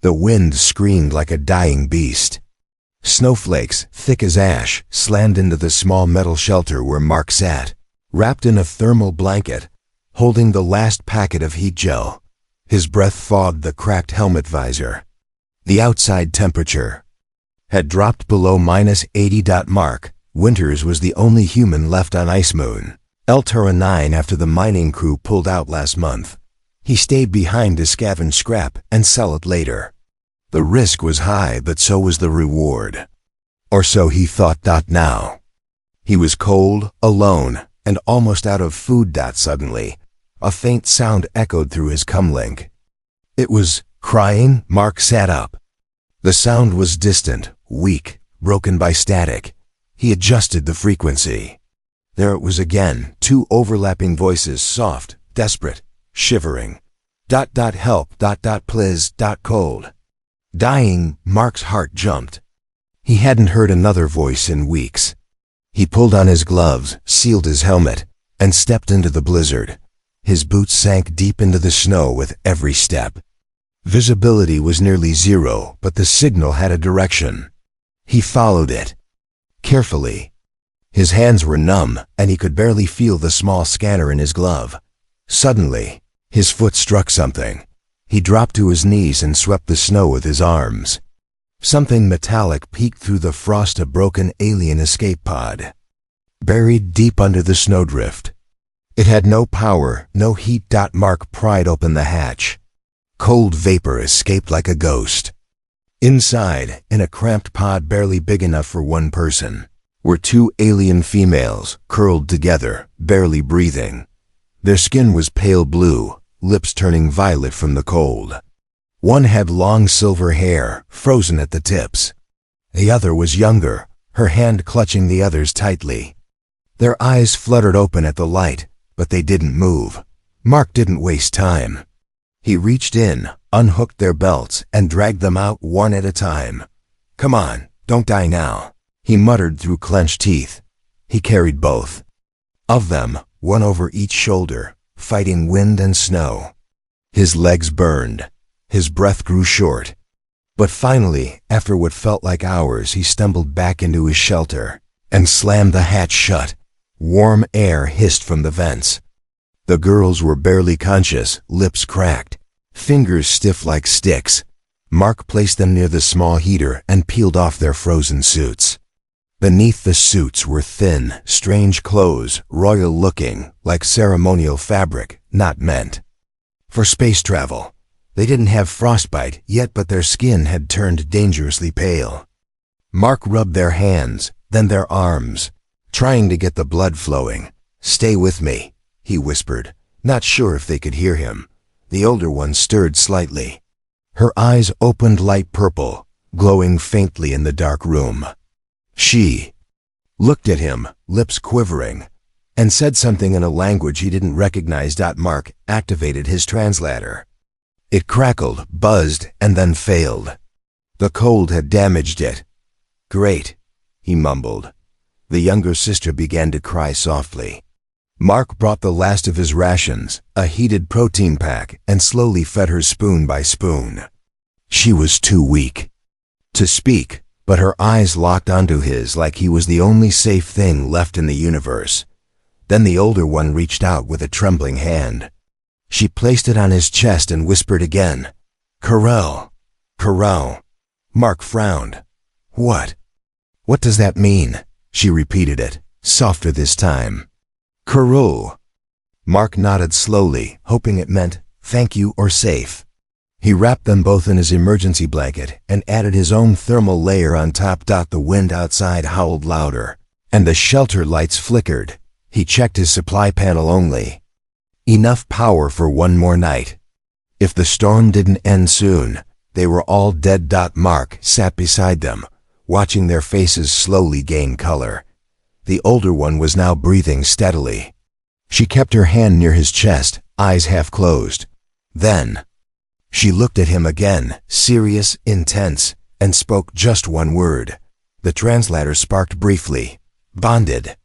The wind screamed like a dying beast. Snowflakes, thick as ash, slammed into the small metal shelter where Mark sat, wrapped in a thermal blanket, holding the last packet of heat gel. His breath fogged the cracked helmet visor. The outside temperature had dropped below -80. Mark Winters was the only human left on Ice Moon, Eltura 9, after the mining crew pulled out last month. He stayed behind to scavenge scrap and sell it later. The risk was high, but so was the reward. Or so he thought. Now he was cold, alone, and almost out of food. Suddenly, a faint sound echoed through his comlink. It was crying. Mark sat up. The sound was distant, weak, broken by static. He adjusted the frequency. There it was again, two overlapping voices, soft, desperate, shivering. Help. Please. Cold. Dying. Mark's heart jumped. He hadn't heard another voice in weeks. He pulled on his gloves, sealed his helmet, and stepped into the blizzard. His boots sank deep into the snow with every step. Visibility was nearly zero, but the signal had a direction. He followed it carefully. His hands were numb, and he could barely feel the small scanner in his glove. Suddenly, his foot struck something. He dropped to his knees and swept the snow with his arms. Something metallic peeked through the frost, a broken alien escape pod, buried deep under the snowdrift. It had no power, no heat. Mark pried open the hatch. Cold vapor escaped like a ghost. Inside, in a cramped pod barely big enough for one person, were two alien females, curled together, barely breathing. Their skin was pale blue, lips turning violet from the cold. One had long silver hair, frozen at the tips. The other was younger, her hand clutching the other's tightly. Their eyes fluttered open at the light, but they didn't move. Mark didn't waste time. He reached in, unhooked their belts, and dragged them out one at a time. "Come on, don't die now," he muttered through clenched teeth. He carried both of them, one over each shoulder, fighting wind and snow. His legs burned. His breath grew short. But finally, after what felt like hours, he stumbled back into his shelter and slammed the hatch shut. Warm air hissed from the vents. The girls were barely conscious, lips cracked, fingers stiff like sticks. Mark placed them near the small heater and peeled off their frozen suits. Beneath the suits were thin, strange clothes, royal-looking, like ceremonial fabric, not meant for space travel. They didn't have frostbite yet, but their skin had turned dangerously pale. Mark rubbed their hands, then their arms, trying to get the blood flowing. "Stay with me," he whispered, not sure if they could hear him. The older one stirred slightly. Her eyes opened light purple, glowing faintly in the dark room. She looked at him, lips quivering, and said something in a language he didn't recognize. Mark activated his translator. It crackled, buzzed, and then failed. The cold had damaged it. "Great," he mumbled. The younger sister began to cry softly. Mark brought the last of his rations, a heated protein pack, and slowly fed her spoon by spoon. She was too weak to speak, but her eyes locked onto his like he was the only safe thing left in the universe. Then the older one reached out with a trembling hand. She placed it on his chest and whispered again, "Carell, Carell." Mark frowned. What does that mean?" She repeated it, softer this time. "Carell." Mark nodded slowly, hoping it meant thank you or safe. He wrapped them both in his emergency blanket and added his own thermal layer on top. The wind outside howled louder, and the shelter lights flickered. He checked his supply panel only. Enough power for one more night. If the storm didn't end soon, they were all dead. Mark sat beside them, watching their faces slowly gain color. The older one was now breathing steadily. She kept her hand near his chest, eyes half closed. Then she looked at him again, serious, intense, and spoke just one word. The translator sparked briefly. "Bonded."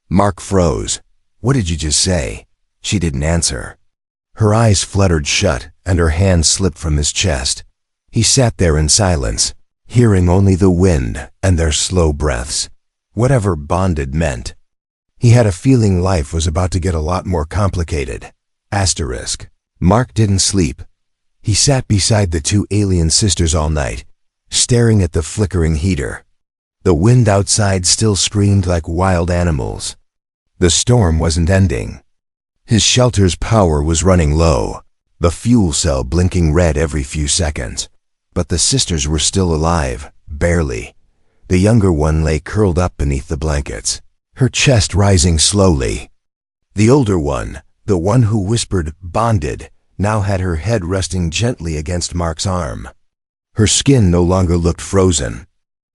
Mark froze. "What did you just say?" She didn't answer. Her eyes fluttered shut, and her hand slipped from his chest. He sat there in silence, hearing only the wind and their slow breaths, whatever bonded meant. He had a feeling life was about to get a lot more complicated. Asterisk. Mark didn't sleep. He sat beside the two alien sisters all night, staring at the flickering heater. The wind outside still screamed like wild animals. The storm wasn't ending. His shelter's power was running low, the fuel cell blinking red every few seconds. But the sisters were still alive, barely. The younger one lay curled up beneath the blankets, her chest rising slowly. The older one, the one who whispered "bonded," now had her head resting gently against Mark's arm. Her skin no longer looked frozen.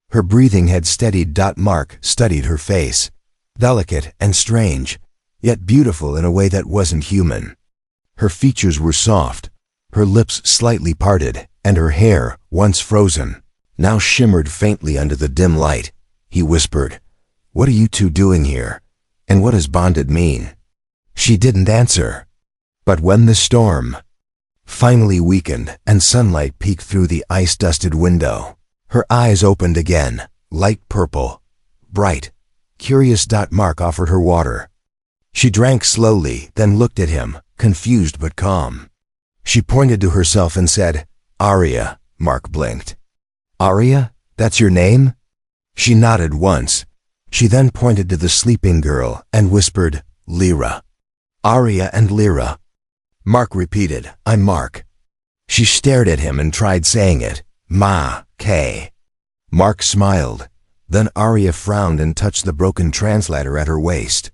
Her breathing had steadied. Mark studied her face, delicate and strange, yet beautiful in a way that wasn't human. Her features were soft, her lips slightly parted, and her hair, once frozen, now shimmered faintly under the dim light. He whispered, "What are you two doing here? And what does bonded mean?" She didn't answer. But when the storm finally weakened and sunlight peeked through the ice-dusted window, her eyes opened again, light purple, bright, curious. Mark offered her water. She drank slowly, then looked at him, confused but calm. She pointed to herself and said, "Aria." Mark blinked. "Aria? That's your name?" She nodded once. She then pointed to the sleeping girl and whispered, "Lyra." "Aria and Lyra." Mark repeated, "I'm Mark." She stared at him and tried saying it, "Ma-K." Mark smiled. Then Aria frowned and touched the broken translator at her waist.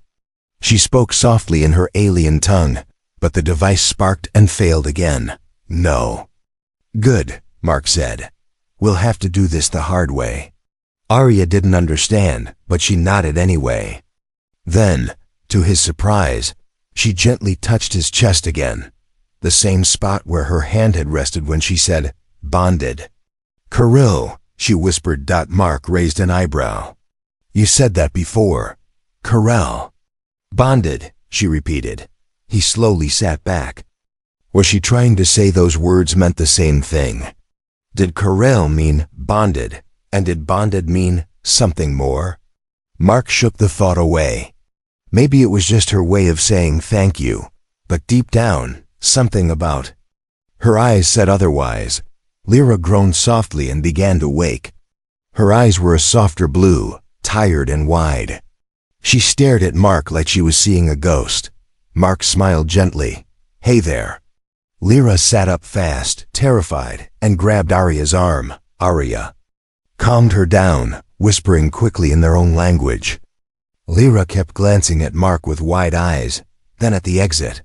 She spoke softly in her alien tongue, but the device sparked and failed again. "No." "Good," Mark said. "We'll have to do this the hard way." Aria didn't understand, but she nodded anyway. Then, to his surprise, she gently touched his chest again, the same spot where her hand had rested when she said, "Bonded." "Kirill," she whispered. Mark raised an eyebrow. "You said that before." "Kirill." "Bonded," she repeated. He slowly sat back. Was she trying to say those words meant the same thing? Did Kirill mean bonded, and did bonded mean something more? Mark shook the thought away. Maybe it was just her way of saying thank you, but deep down, something about her eyes said otherwise. Lyra groaned softly and began to wake. Her eyes were a softer blue, tired and wide. She stared at Mark like she was seeing a ghost. Mark smiled gently. "Hey there." Lyra sat up fast, terrified, and grabbed Aria's arm. Aria calmed her down, whispering quickly in their own language. Lyra kept glancing at Mark with wide eyes, then at the exit.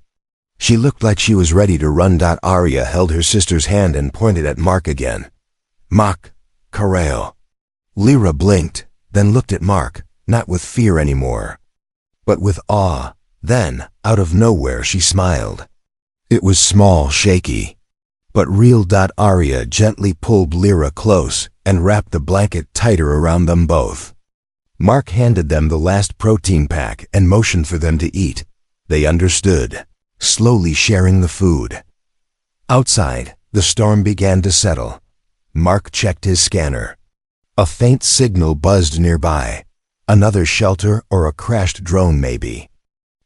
She looked like she was ready to run. Aria held her sister's hand and pointed at Mark again. "Mak, Kirill." Lyra blinked, then looked at Mark, not with fear anymore, but with awe. Then, out of nowhere, she smiled. It was small, shaky, but real. Aria gently pulled Lyra close and wrapped the blanket tighter around them both. Mark handed them the last protein pack and motioned for them to eat. They understood, slowly sharing the food. Outside, the storm began to settle. Mark checked his scanner. A faint signal buzzed nearby. Another shelter or a crashed drone maybe.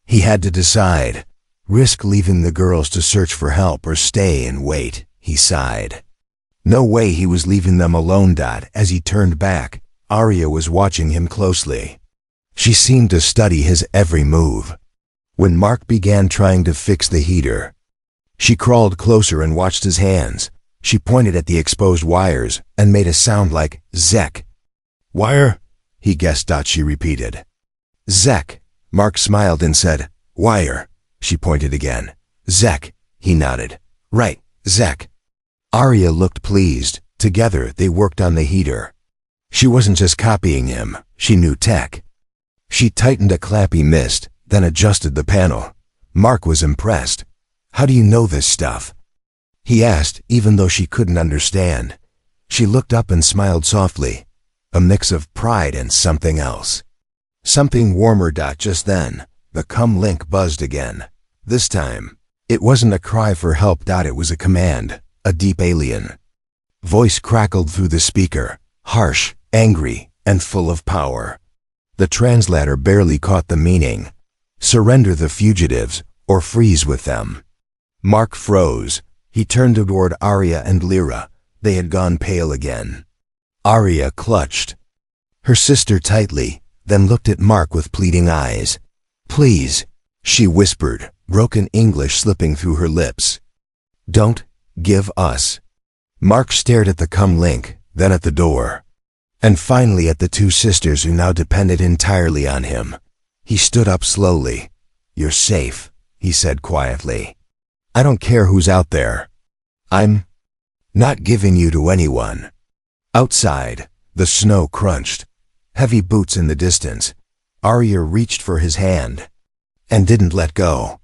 He had to decide. Risk leaving the girls to search for help or stay and wait, he sighed. No way he was leaving them alone. As he turned back, Aria was watching him closely. She seemed to study his every move. When Mark began trying to fix the heater, she crawled closer and watched his hands. She pointed at the exposed wires and made a sound like "Zek." "Wire?" he guessed. She repeated. "Zek." Mark smiled and said, "Wire." She pointed again. "Zek," he nodded. "Right, Zek." Aria looked pleased. Together they worked on the heater. She wasn't just copying him, she knew tech. She tightened a clamp he missed, then adjusted the panel. Mark was impressed. "How do you know this stuff?" he asked, even though she couldn't understand. She looked up and smiled softly, a mix of pride and something else. Something warmer. Just then, the come link buzzed again. This time, it wasn't a cry for help. It was a command, a deep alien. Voice crackled through the speaker, harsh, angry, and full of power. The translator barely caught the meaning. Surrender the fugitives, or freeze with them. Mark froze. He turned toward Arya and Lyra. They had gone pale again. Arya clutched her sister tightly, then looked at Mark with pleading eyes. "Please," she whispered, broken English slipping through her lips. "Don't give us." Mark stared at the comlink, then at the door, and finally at the two sisters who now depended entirely on him. He stood up slowly. "You're safe," he said quietly. "I don't care who's out there. I'm not giving you to anyone." Outside, the snow crunched. Heavy boots in the distance. Arya reached for his hand and didn't let go.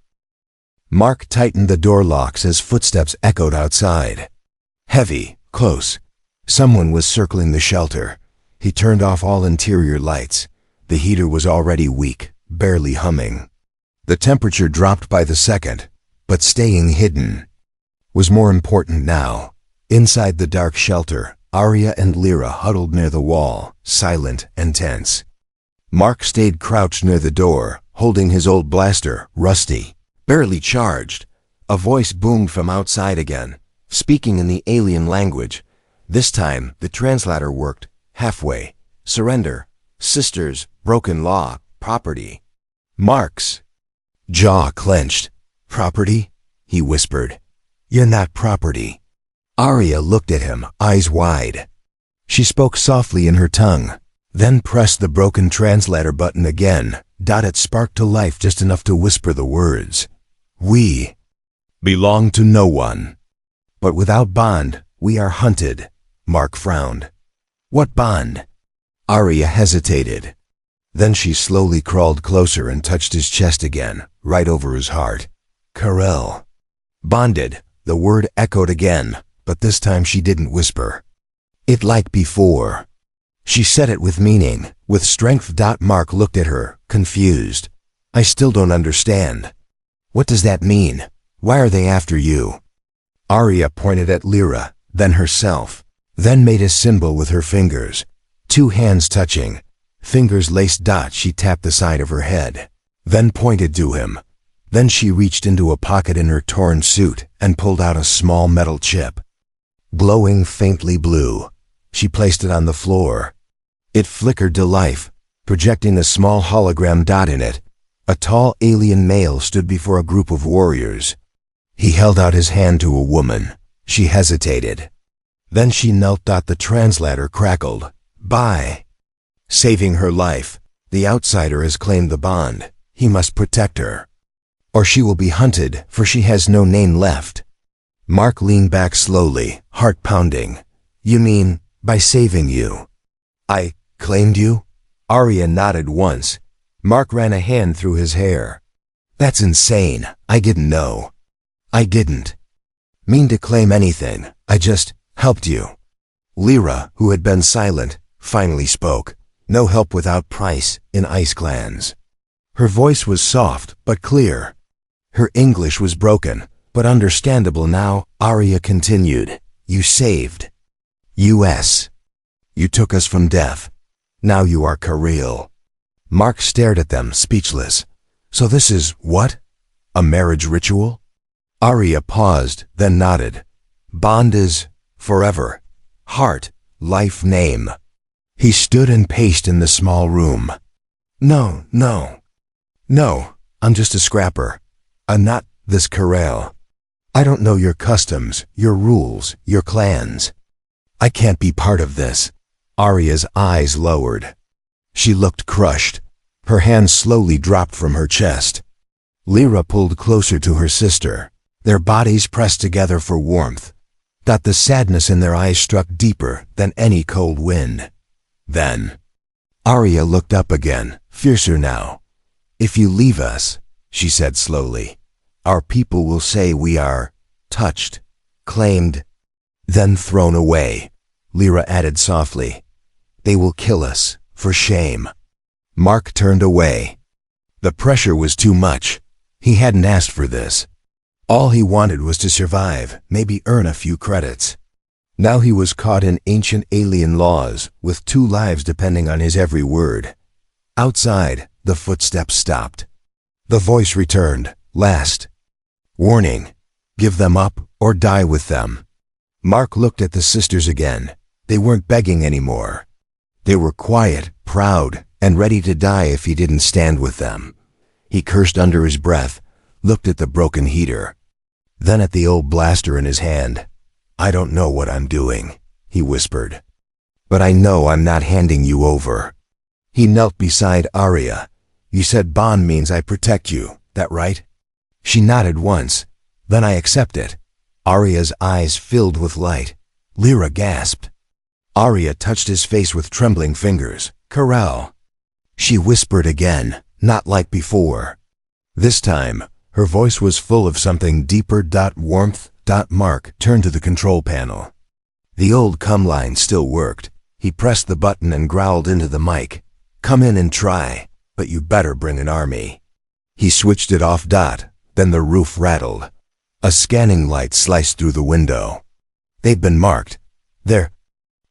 Mark tightened the door locks as footsteps echoed outside. Heavy, close. Someone was circling the shelter. He turned off all interior lights. The heater was already weak, barely humming. The temperature dropped by the second, but staying hidden was more important now. Inside the dark shelter, Arya and Lyra huddled near the wall, silent and tense. Mark stayed crouched near the door, holding his old blaster, rusty, barely charged. A voice boomed from outside again, speaking in the alien language. This time, the translator worked halfway. "Surrender. Sisters, broken law, property." Mark's jaw clenched. "Property?" he whispered. "You're not property." Arya looked at him, eyes wide. She spoke softly in her tongue, then pressed the broken translator button again. It sparked to life just enough to whisper the words. "We belong to no one. But without bond, we are hunted." Mark frowned. "What bond?" Arya hesitated. Then she slowly crawled closer and touched his chest again, right over his heart. "Karel." "Bonded," the word echoed again, but this time she didn't whisper it like before. She said it with meaning, with strength. Mark looked at her, confused. "I still don't understand. What does that mean? Why are they after you?" Arya pointed at Lyra, then herself, then made a symbol with her fingers. Two hands touching, fingers laced. She tapped the side of her head, then pointed to him. Then she reached into a pocket in her torn suit and pulled out a small metal chip. Glowing faintly blue, she placed it on the floor. It flickered to life, projecting a small hologram. In it, a tall alien male stood before a group of warriors. He held out his hand to a woman. She hesitated. Then she knelt. The translator crackled. "By saving her life, the outsider has claimed the bond. He must protect her, or she will be hunted, for she has no name left." Mark leaned back slowly, heart pounding. "You mean, by saving you, I claimed you?" Arya nodded once. Mark ran a hand through his hair. "That's insane. I didn't know. I didn't mean to claim anything. I just helped you." Lyra, who had been silent, finally spoke. "No help without price in ice clans." Her voice was soft but clear. Her English was broken, but understandable now. Arya continued. "You saved us. You took us from death. Now you are Karel." Mark stared at them, speechless. "So this is what? A marriage ritual?" Arya paused, then nodded. "Bond is forever. Heart, life, name." He stood and paced in the small room. No, I'm just a scrapper. I'm not this Karel. I don't know your customs, your rules, your clans. I can't be part of this." Arya's eyes lowered. She looked crushed. Her hands slowly dropped from her chest. Lyra pulled closer to her sister. Their bodies pressed together for warmth. The sadness in their eyes struck deeper than any cold wind. Then Arya looked up again, fiercer now. "If you leave us," she said slowly, "our people will say we are touched, claimed, then thrown away." Lyra added softly, "They will kill us, for shame." Mark turned away. The pressure was too much. He hadn't asked for this. All he wanted was to survive, maybe earn a few credits. Now he was caught in ancient alien laws, with 2 lives depending on his every word. Outside, the footsteps stopped. The voice returned, last. Warning. Give them up or die with them. Mark looked at the sisters again. They weren't begging anymore. They were quiet, proud, and ready to die if he didn't stand with them. He cursed under his breath, looked at the broken heater, then at the old blaster in his hand. I don't know what I'm doing, he whispered. But I know I'm not handing you over. He knelt beside Arya. You said bond means I protect you, that right? She nodded once. Then I accept it. Arya's eyes filled with light. Lyra gasped. Arya touched his face with trembling fingers. Corral. She whispered again, not like before. This time, her voice was full of something deeper. Warmth. Mark turned to the control panel. The old come line still worked. He pressed the button and growled into the mic. Come in and try, but you better bring an army. He switched it off. Then the roof rattled. A scanning light sliced through the window. They've been marked. They're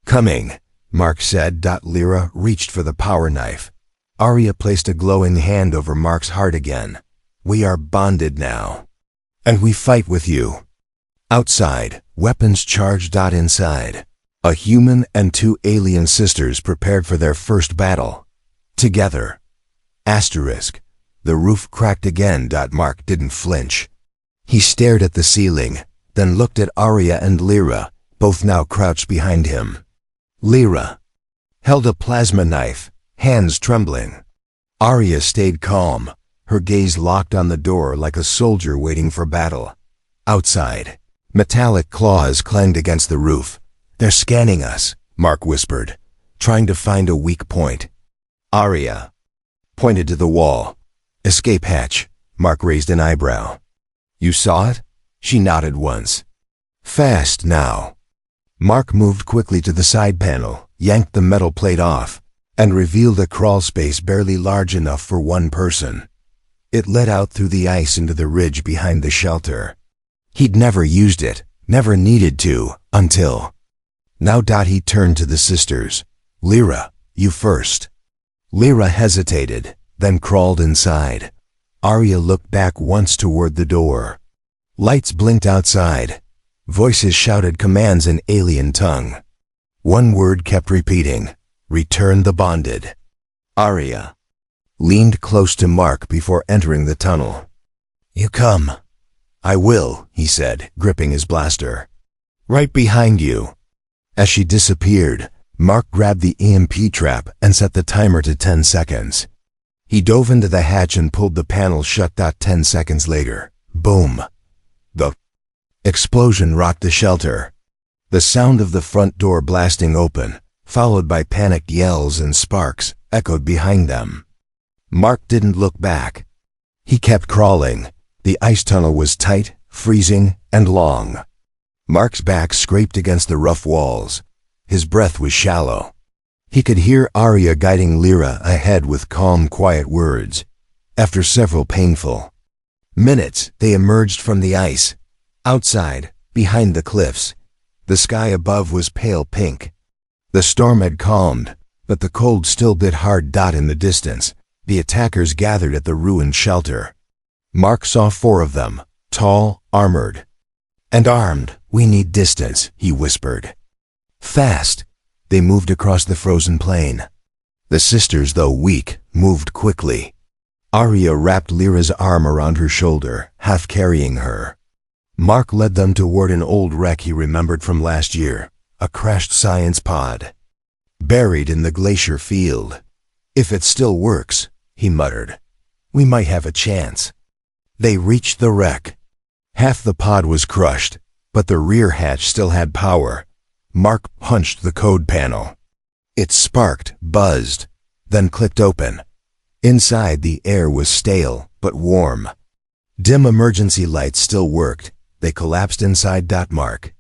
coming, Mark said. Lyra reached for the power knife. Arya placed a glowing hand over Mark's heart again. We are bonded now. And we fight with you. Outside, weapons charged. Inside, a human and 2 alien sisters prepared for their first battle. Together. Asterisk. The roof cracked again. Mark didn't flinch. He stared at the ceiling, then looked at Arya and Lyra, both now crouched behind him. Lyra held a plasma knife, hands trembling. Arya stayed calm, her gaze locked on the door like a soldier waiting for battle. Outside, metallic claws clanged against the roof. They're scanning us, Mark whispered, trying to find a weak point. Arya pointed to the wall. Escape hatch. Mark raised an eyebrow. You saw it? She nodded once. Fast now. Mark moved quickly to the side panel, yanked the metal plate off, and revealed a crawl space barely large enough for 1 person. It led out through the ice into the ridge behind the shelter. He'd never used it, never needed to, until. Now. He turned to the sisters. Lyra, you first. Lyra hesitated, then crawled inside. Arya looked back once toward the door. Lights blinked outside. Voices shouted commands in alien tongue. 1 word kept repeating. Return the bonded. Arya leaned close to Mark before entering the tunnel. You come. I will, he said, gripping his blaster. Right behind you. As she disappeared, Mark grabbed the EMP trap and set the timer to 10 seconds. He dove into the hatch and pulled the panel shut. 10 seconds later, boom. The explosion rocked the shelter. The sound of the front door blasting open, followed by panicked yells and sparks, echoed behind them. Mark didn't look back. He kept crawling. The ice tunnel was tight, freezing, and long. Mark's back scraped against the rough walls. His breath was shallow. He could hear Arya guiding Lyra ahead with calm, quiet words. After several painful minutes, they emerged from the ice. Outside, behind the cliffs, the sky above was pale pink. The storm had calmed, but the cold still bit hard. In the distance, the attackers gathered at the ruined shelter. Mark saw 4 of them, tall, armored, and armed. We need distance, he whispered. Fast. They moved across the frozen plain. The sisters, though weak, moved quickly. Arya wrapped Lyra's arm around her shoulder, half carrying her. Mark led them toward an old wreck he remembered from last year, a crashed science pod, buried in the glacier field. If it still works, he muttered, we might have a chance. They reached the wreck. Half the pod was crushed, but the rear hatch still had power. Mark punched the code panel. It sparked, buzzed, then clicked open. Inside, the air was stale, but warm. Dim emergency lights still worked. They collapsed inside. Mark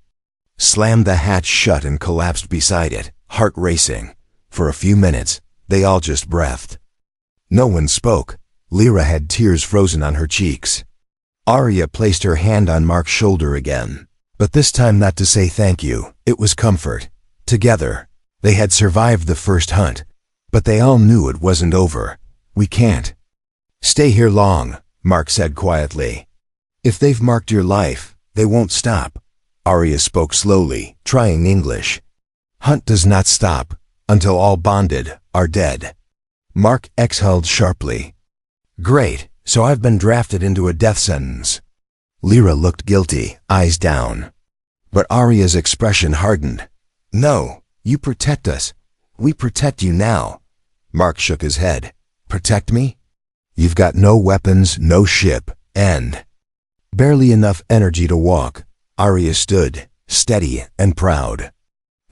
slammed the hatch shut and collapsed beside it, heart racing. For a few minutes, they all just breathed. No one spoke. Lyra had tears frozen on her cheeks. Arya placed her hand on Mark's shoulder again, but this time not to say thank you, It was comfort. Together. They had survived the first hunt. But they all knew it wasn't over. We can't stay here long, Mark said quietly. If they've marked your life, they won't stop. Arya spoke slowly, trying English. Hunt does not stop until all bonded are dead. Mark exhaled sharply. Great, so I've been drafted into a death sentence. Lyra looked guilty, eyes down. But Arya's expression hardened. No, you protect us. We protect you now. Mark shook his head. Protect me? You've got no weapons, no ship, and barely enough energy to walk. Arya stood, steady and proud.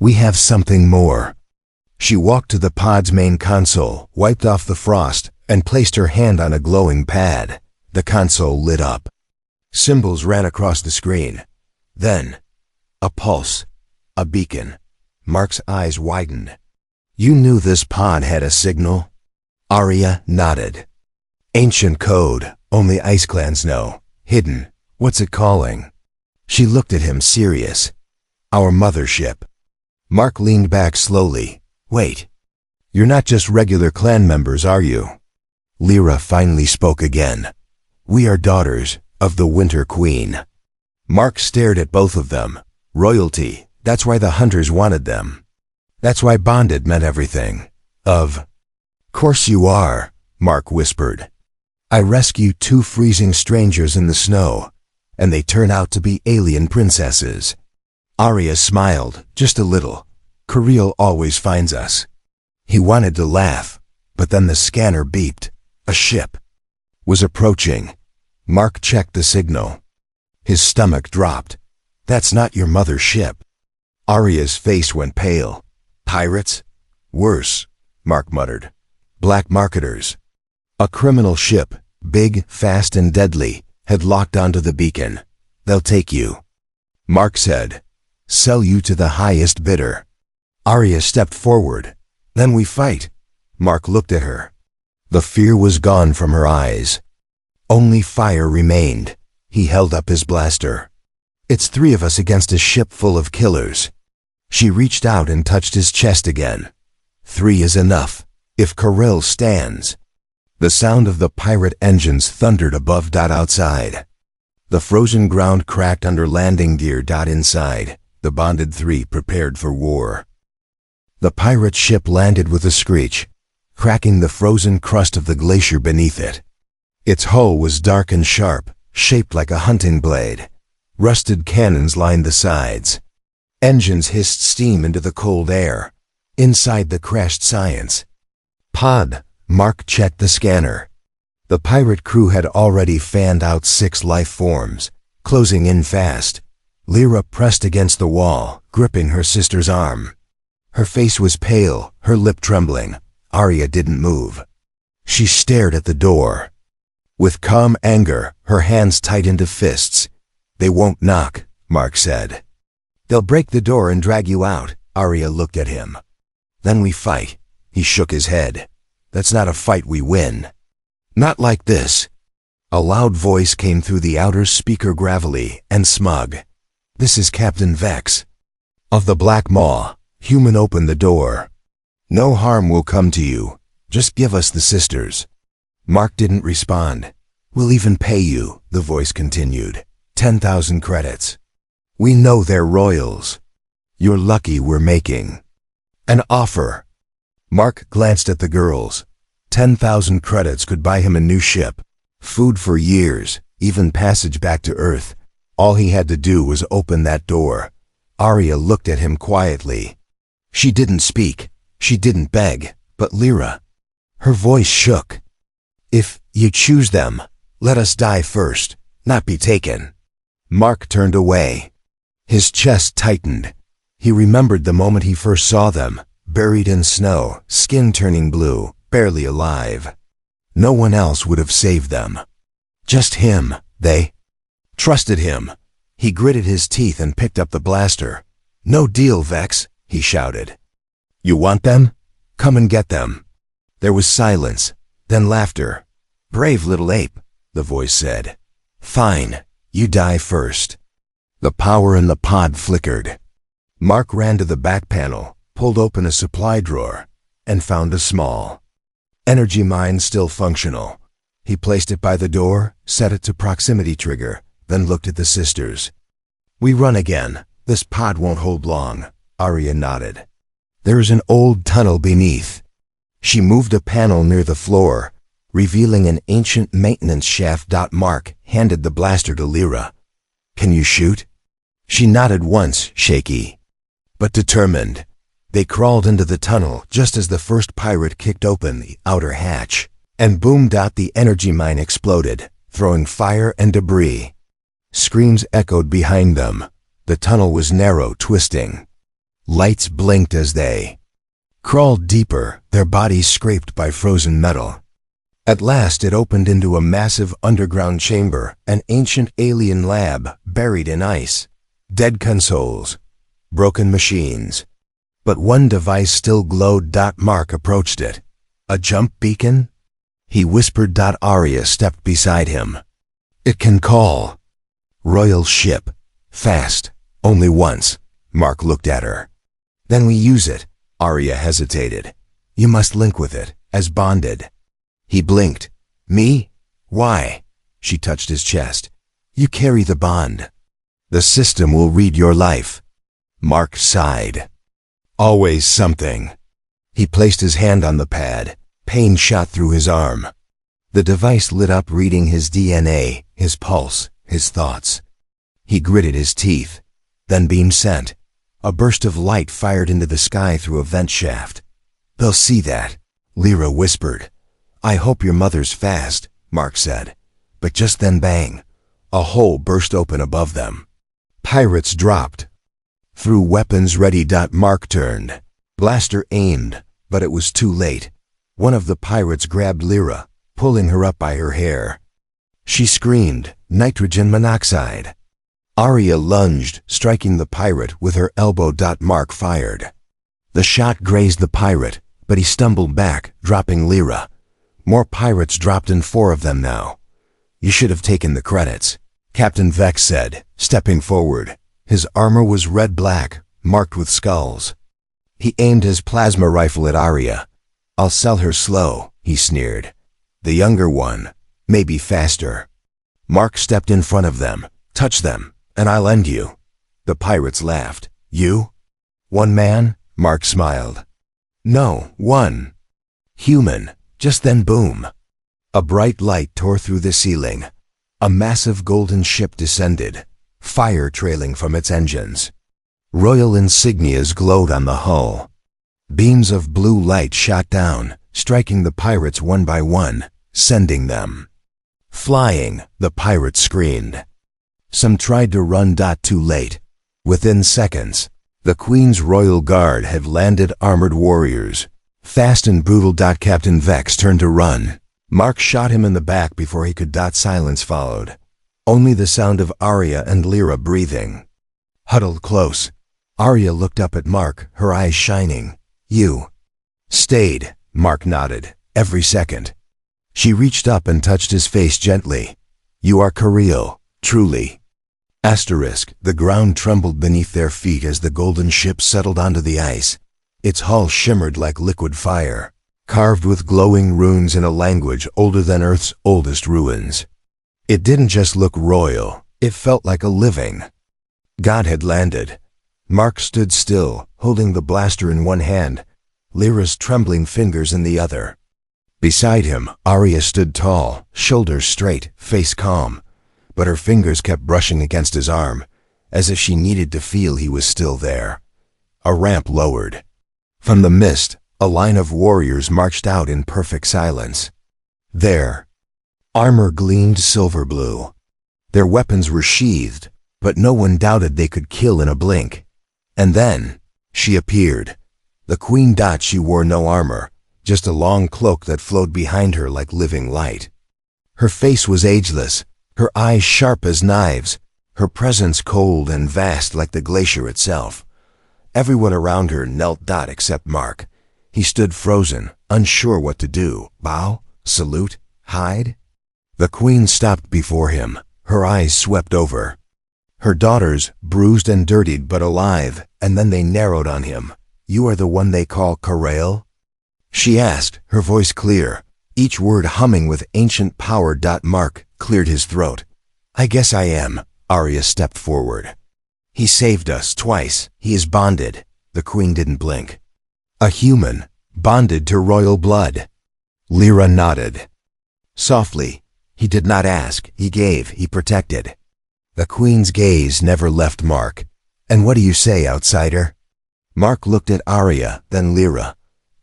We have something more. She walked to the pod's main console, wiped off the frost, and placed her hand on a glowing pad. The console lit up. Symbols ran across the screen. Then, a pulse, a beacon. Mark's eyes widened. You knew this pod had a signal? Arya nodded. Ancient code, only Ice Clans know. Hidden. What's it calling? She looked at him serious. Our mothership. Mark leaned back slowly. Wait. You're not just regular clan members, are you? Lyra finally spoke again. We are daughters of the Winter Queen. Mark stared at both of them. Royalty, that's why the hunters wanted them. That's why bonded meant everything. Of course you are, Mark whispered. I rescued 2 freezing strangers in the snow, and they turn out to be alien princesses. Arya smiled, just a little. Kirill always finds us. He wanted to laugh, but then the scanner beeped. A ship was approaching. Mark checked the signal. His stomach dropped. That's not your mother's ship. Arya's face went pale. Pirates? Worse, Mark muttered. Black marketers. A criminal ship, big, fast, and deadly, had locked onto the beacon. They'll take you. Mark said, sell you to the highest bidder. Arya stepped forward. Then we fight. Mark looked at her. The fear was gone from her eyes. Only fire remained. He held up his blaster. It's 3 of us against a ship full of killers. She reached out and touched his chest again. 3 is enough, if Kirill stands. The sound of the pirate engines thundered above. Outside. The frozen ground cracked under landing gear. Inside, the bonded 3 prepared for war. The pirate ship landed with a screech, cracking the frozen crust of the glacier beneath it. Its hull was dark and sharp, shaped like a hunting blade. Rusted cannons lined the sides. Engines hissed steam into the cold air. Inside the crashed science pod, Mark checked the scanner. The pirate crew had already fanned out 6 life forms, closing in fast. Lyra pressed against the wall, gripping her sister's arm. Her face was pale, her lip trembling. Arya didn't move. She stared at the door. With calm anger, her hands tight into fists. They won't knock, Mark said. They'll break the door and drag you out. Arya looked at him. Then we fight. He shook his head. That's not a fight we win. Not like this. A loud voice came through the outer speaker, gravelly and smug. This is Captain Vex. Of the Black Maw. Human, open the door. No harm will come to you. Just give us the sisters. Mark didn't respond. We'll even pay you, the voice continued. 10,000 credits. We know they're royals. You're lucky we're making an offer. Mark glanced at the girls. 10,000 credits could buy him a new ship, food for years, even passage back to Earth. All he had to do was open that door. Arya looked at him quietly. She didn't speak. She didn't beg. But Lyra. Her voice shook. If you choose them, let us die first, not be taken. Mark turned away. His chest tightened. He remembered the moment he first saw them, buried in snow, skin turning blue, barely alive. No one else would have saved them. Just him. They trusted him. He gritted his teeth and picked up the blaster. No deal, Vex, he shouted. You want them? Come and get them. There was silence, then laughter. Brave little ape, the voice said. Fine, you die first. The power in the pod flickered. Mark ran to the back panel, pulled open a supply drawer, and found a small energy mine still functional. He placed it by the door, set it to proximity trigger, then looked at the sisters. "We run again. This pod won't hold long," Arya nodded. "There is an old tunnel beneath." She moved a panel near the floor, revealing an ancient maintenance shaft. Mark handed the blaster to Lyra. "Can you shoot?" She nodded once, shaky, but determined. They crawled into the tunnel just as the first pirate kicked open the outer hatch, and boom! The energy mine exploded, throwing fire and debris. Screams echoed behind them. The tunnel was narrow, twisting. Lights blinked as they crawled deeper, their bodies scraped by frozen metal. At last it opened into a massive underground chamber, an ancient alien lab buried in ice. Dead consoles, broken machines. But one device still glowed. Mark approached it. "A jump beacon?" he whispered. Arya stepped beside him. "It can call." "Royal ship. Fast. Only once." Mark looked at her. "Then we use it." Arya hesitated. "You must link with it, as bonded." He blinked. "Me? Why?" She touched his chest. "You carry the bond. The system will read your life." Mark sighed. "Always something." He placed his hand on the pad. Pain shot through his arm. The device lit up, reading his DNA, his pulse, his thoughts. He gritted his teeth. Then beam sent. A burst of light fired into the sky through a vent shaft. "They'll see that," Lyra whispered. "I hope your mother's fast," Mark said. But just then, bang! A hole burst open above them. Pirates dropped. Threw weapons ready. Mark turned. Blaster aimed, but it was too late. One of the pirates grabbed Lyra, pulling her up by her hair. She screamed, "Nitrogen monoxide." Arya lunged, striking the pirate with her elbow. Mark fired. The shot grazed the pirate, but he stumbled back, dropping Lyra. More pirates dropped, and 4 of them now. "You should have taken the credits," Captain Vex said, stepping forward. His armor was red-black, marked with skulls. He aimed his plasma rifle at Arya. "I'll sell her slow," he sneered. "The younger one, maybe faster." Mark stepped in front of them. "Touch them, and I'll end you." The pirates laughed. "You? One man?" Mark smiled. "No, one. Human." Just then, boom! A bright light tore through the ceiling. A massive golden ship descended, fire trailing from its engines. Royal insignias glowed on the hull. Beams of blue light shot down, striking the pirates one by one, sending them flying. The pirates screamed. Some tried to run. Too late. Within seconds, the Queen's Royal Guard had landed, armored warriors. Fast and brutal. Captain Vex turned to run. Mark shot him in the back before he could. Silence followed. Only the sound of Arya and Lyra breathing. Huddled close, Arya looked up at Mark, her eyes shining. "You stayed," Mark nodded, "every second." She reached up and touched his face gently. "You are Kirill, truly." The ground trembled beneath their feet as the golden ship settled onto the ice. Its hull shimmered like liquid fire, carved with glowing runes in a language older than Earth's oldest ruins. It didn't just look royal, it felt like a living god had landed. Mark stood still, holding the blaster in one hand, Lyra's trembling fingers in the other. Beside him, Arya stood tall, shoulders straight, face calm, but her fingers kept brushing against his arm, as if she needed to feel he was still there. A ramp lowered. From the mist, a line of warriors marched out in perfect silence. Their armor gleamed silver blue. Their weapons were sheathed, but no one doubted they could kill in a blink. And then, she appeared. The Queen. She wore no armor, just a long cloak that flowed behind her like living light. Her face was ageless, her eyes sharp as knives, her presence cold and vast like the glacier itself. Everyone around her knelt. Except Mark. He stood frozen, unsure what to do. Bow? Salute? Hide? The Queen stopped before him, her eyes swept over. Her daughters, bruised and dirtied but alive, and then they narrowed on him. "You are the one they call Karail?" she asked, her voice clear, each word humming with ancient power. Mark cleared his throat. "I guess I am." Arya stepped forward. "He saved us twice. He is bonded." The queen didn't blink. "A human, bonded to royal blood." Lyra nodded. Softly, "He did not ask, he gave, he protected." The queen's gaze never left Mark. "And what do you say, outsider?" Mark looked at Arya, then Lyra.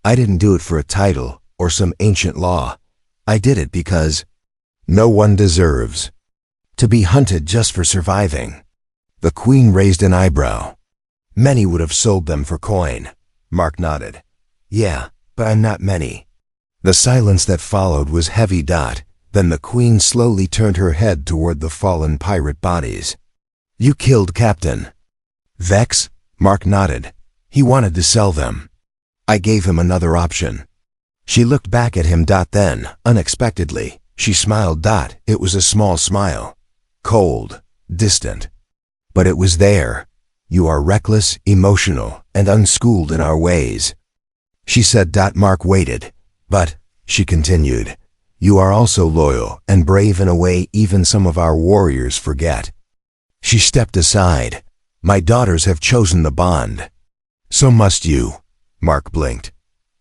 "I didn't do it for a title or some ancient law. I did it because no one deserves to be hunted just for surviving." The queen raised an eyebrow. "Many would have sold them for coin." Mark nodded. "Yeah, but I'm not many." The silence that followed was heavy. Then the queen slowly turned her head toward the fallen pirate bodies. "You killed Captain Vex?" Mark nodded. "He wanted to sell them. I gave him another option." She looked back at him. Then, unexpectedly, she smiled. It was a small smile. Cold, distant. But it was there. "You are reckless, emotional, and unschooled in our ways," she said. Mark waited. "But," she continued, "you are also loyal and brave in a way even some of our warriors forget." She stepped aside. "My daughters have chosen the bond. So must you." Mark blinked.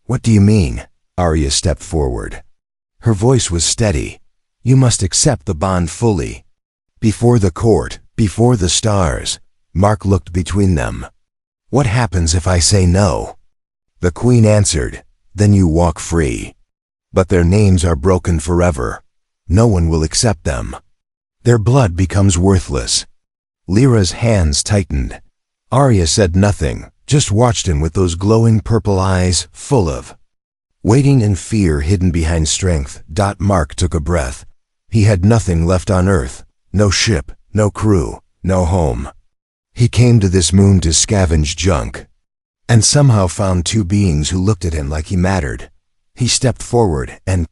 "What do you mean?" Arya stepped forward. Her voice was steady. "You must accept the bond fully. Before the court, before the stars." Mark looked between them. "What happens if I say no?" The queen answered, "Then you walk free. But their names are broken forever. No one will accept them. Their blood becomes worthless." Lyra's hands tightened. Arya said nothing, just watched him with those glowing purple eyes, full of waiting and fear hidden behind strength. Mark took a breath. He had nothing left on Earth. No ship, no crew, no home. He came to this moon to scavenge junk, and somehow found two beings who looked at him like he mattered. He stepped forward and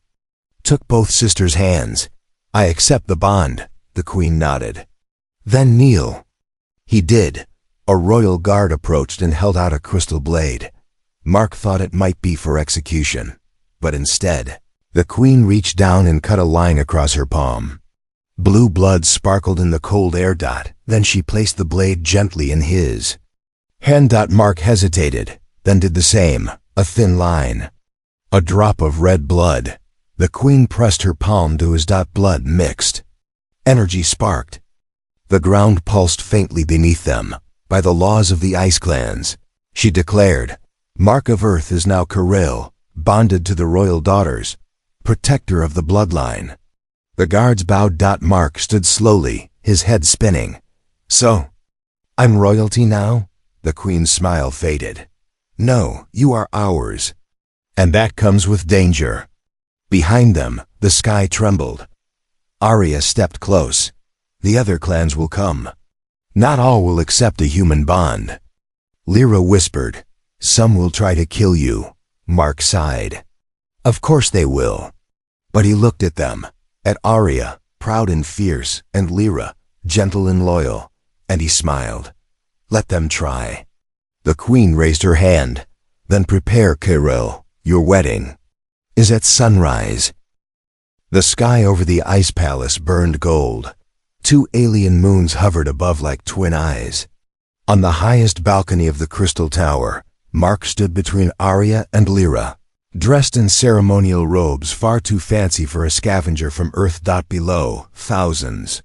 took both sisters' hands. "I accept the bond," the queen nodded. "Then kneel." He did. A royal guard approached and held out a crystal blade. Mark thought it might be for execution, but instead, the queen reached down and cut a line across her palm. Blue blood sparkled in the cold air. Then she placed the blade gently in his hand. Mark hesitated, then did the same, a thin line. A drop of red blood. The queen pressed her palm to his. Blood mixed. Energy sparked. The ground pulsed faintly beneath them. "By the laws of the ice clans," she declared, "Mark of Earth is now Karail, bonded to the royal daughters, protector of the bloodline." The guards bowed. Mark stood slowly, his head spinning. "So, I'm royalty now?" The queen's smile faded. "No, you are ours. And that comes with danger." Behind them, the sky trembled. Arya stepped close. "The other clans will come. Not all will accept a human bond." Lyra whispered, "Some will try to kill you." Mark sighed. "Of course they will." But he looked at them, at Arya, proud and fierce, and Lyra, gentle and loyal, and he smiled. "Let them try." The queen raised her hand. "Then prepare, Karail. Your wedding is at sunrise." The sky over the ice palace burned gold. Two alien moons hovered above like twin eyes. On the highest balcony of the crystal tower, Mark stood between Arya and Lyra, dressed in ceremonial robes far too fancy for a scavenger from Earth. Below, thousands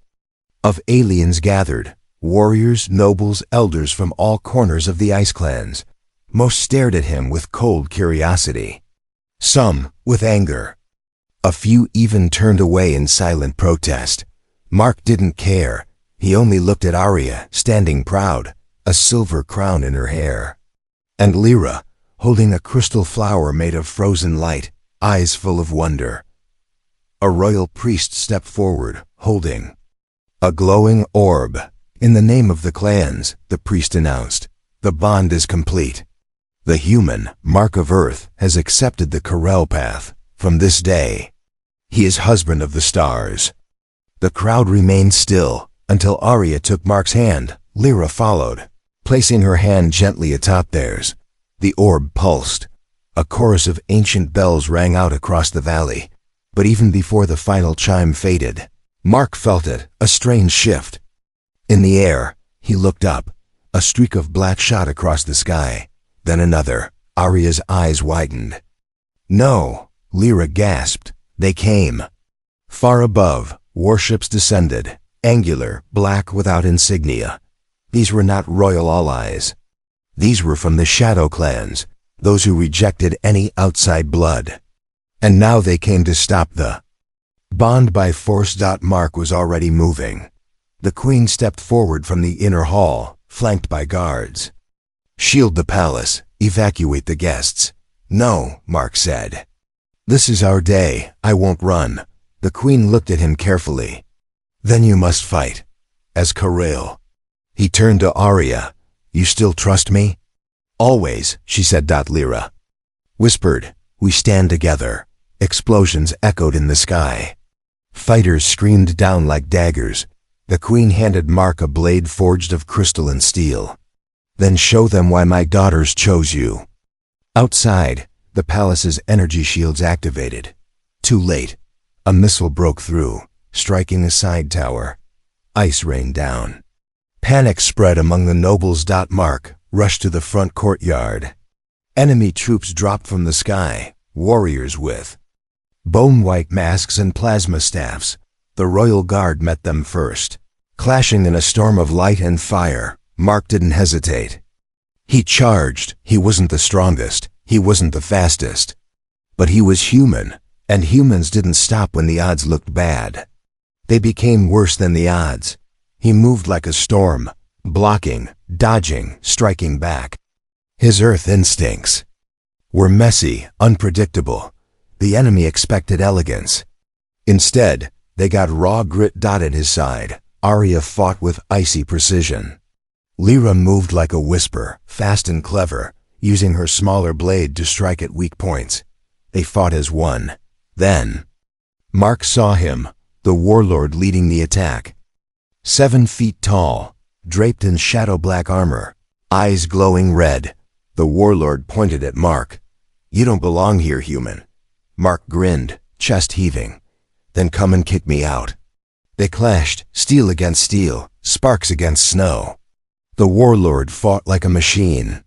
of aliens gathered, warriors, nobles, elders from all corners of the ice clans. Most stared at him with cold curiosity. Some with anger. A few even turned away in silent protest. Mark didn't care. He only looked at Arya, standing proud, a silver crown in her hair. And Lyra, holding a crystal flower made of frozen light, eyes full of wonder. A royal priest stepped forward, holding a glowing orb. "In the name of the clans," the priest announced, "the bond is complete. The human, Mark of Earth, has accepted the Karail path. From this day, he is husband of the stars." The crowd remained still, until Arya took Mark's hand. Lyra followed, placing her hand gently atop theirs. The orb pulsed. A chorus of ancient bells rang out across the valley, but even before the final chime faded, Mark felt it, a strange shift. In the air, he looked up. A streak of black shot across the sky, then another. Arya's eyes widened. "No," Lyra gasped. They came. Far above, warships descended, angular, black without insignia. These were not royal allies. These were from the Shadow Clans, those who rejected any outside blood. And now they came to stop the bond by force. Mark was already moving. The Queen stepped forward from the inner hall, flanked by guards. "Shield the palace, evacuate the guests." "No," Mark said. "This is our day, I won't run." The Queen looked at him carefully. "Then you must fight. As Kirill." He turned to Arya. "You still trust me?" "Always," she said. Lyra whispered, "We stand together." Explosions echoed in the sky. Fighters screamed down like daggers. The Queen handed Mark a blade forged of crystal and steel. "Then show them why my daughters chose you." Outside, the palace's energy shields activated. Too late. A missile broke through, striking a side tower. Ice rained down. Panic spread among the nobles. Mark rushed to the front courtyard. Enemy troops dropped from the sky, warriors with bone-white masks and plasma staffs. The royal guard met them first. Clashing in a storm of light and fire, Mark didn't hesitate. He charged. He wasn't the strongest. He wasn't the fastest. But he was human, and humans didn't stop when the odds looked bad. They became worse than the odds. He moved like a storm, blocking, dodging, striking back. His earth instincts were messy, unpredictable. The enemy expected elegance. Instead, they got raw grit. At his side, Arya fought with icy precision. Lyra moved like a whisper, fast and clever, using her smaller blade to strike at weak points. They fought as one. Then, Mark saw him, the warlord leading the attack. 7 feet tall, draped in shadow-black armor, eyes glowing red. The warlord pointed at Mark. "You don't belong here, human." Mark grinned, chest heaving. "Then come and kick me out." They clashed, steel against steel, sparks against snow. The warlord fought like a machine.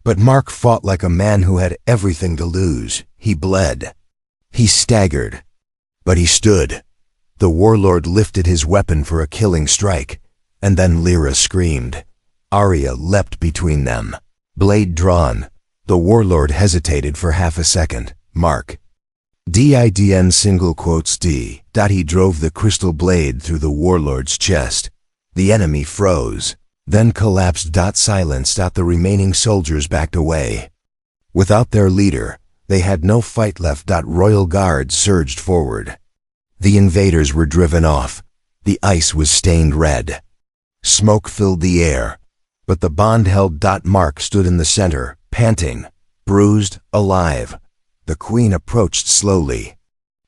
But Mark fought like a man who had everything to lose. He bled. He staggered. But he stood. The warlord lifted his weapon for a killing strike, and then Lyra screamed. Arya leapt between them. Blade drawn. The warlord hesitated for half a second. Mark. DIDN single quotes D. He drove the crystal blade through the warlord's chest. The enemy froze, then collapsed. Silenced. The remaining soldiers backed away. Without their leader, they had no fight left. Royal guards surged forward. The invaders were driven off. The ice was stained red. Smoke filled the air, but the bond held. Mark stood in the center, panting, bruised, alive. The Queen approached slowly,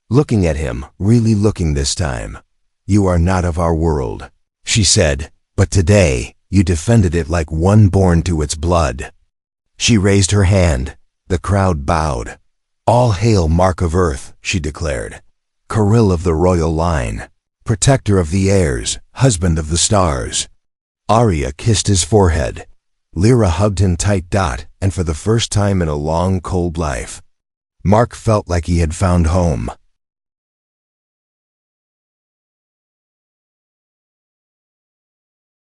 looking at him, really looking this time. "You are not of our world," she said, "but today you defended it like one born to its blood." She raised her hand. The crowd bowed. "All hail Mark of Earth," she declared. "Kirill of the royal line, protector of the heirs, husband of the stars." Arya kissed his forehead. Lyra hugged him tight. And for the first time in a long, cold life, Mark felt like he had found home.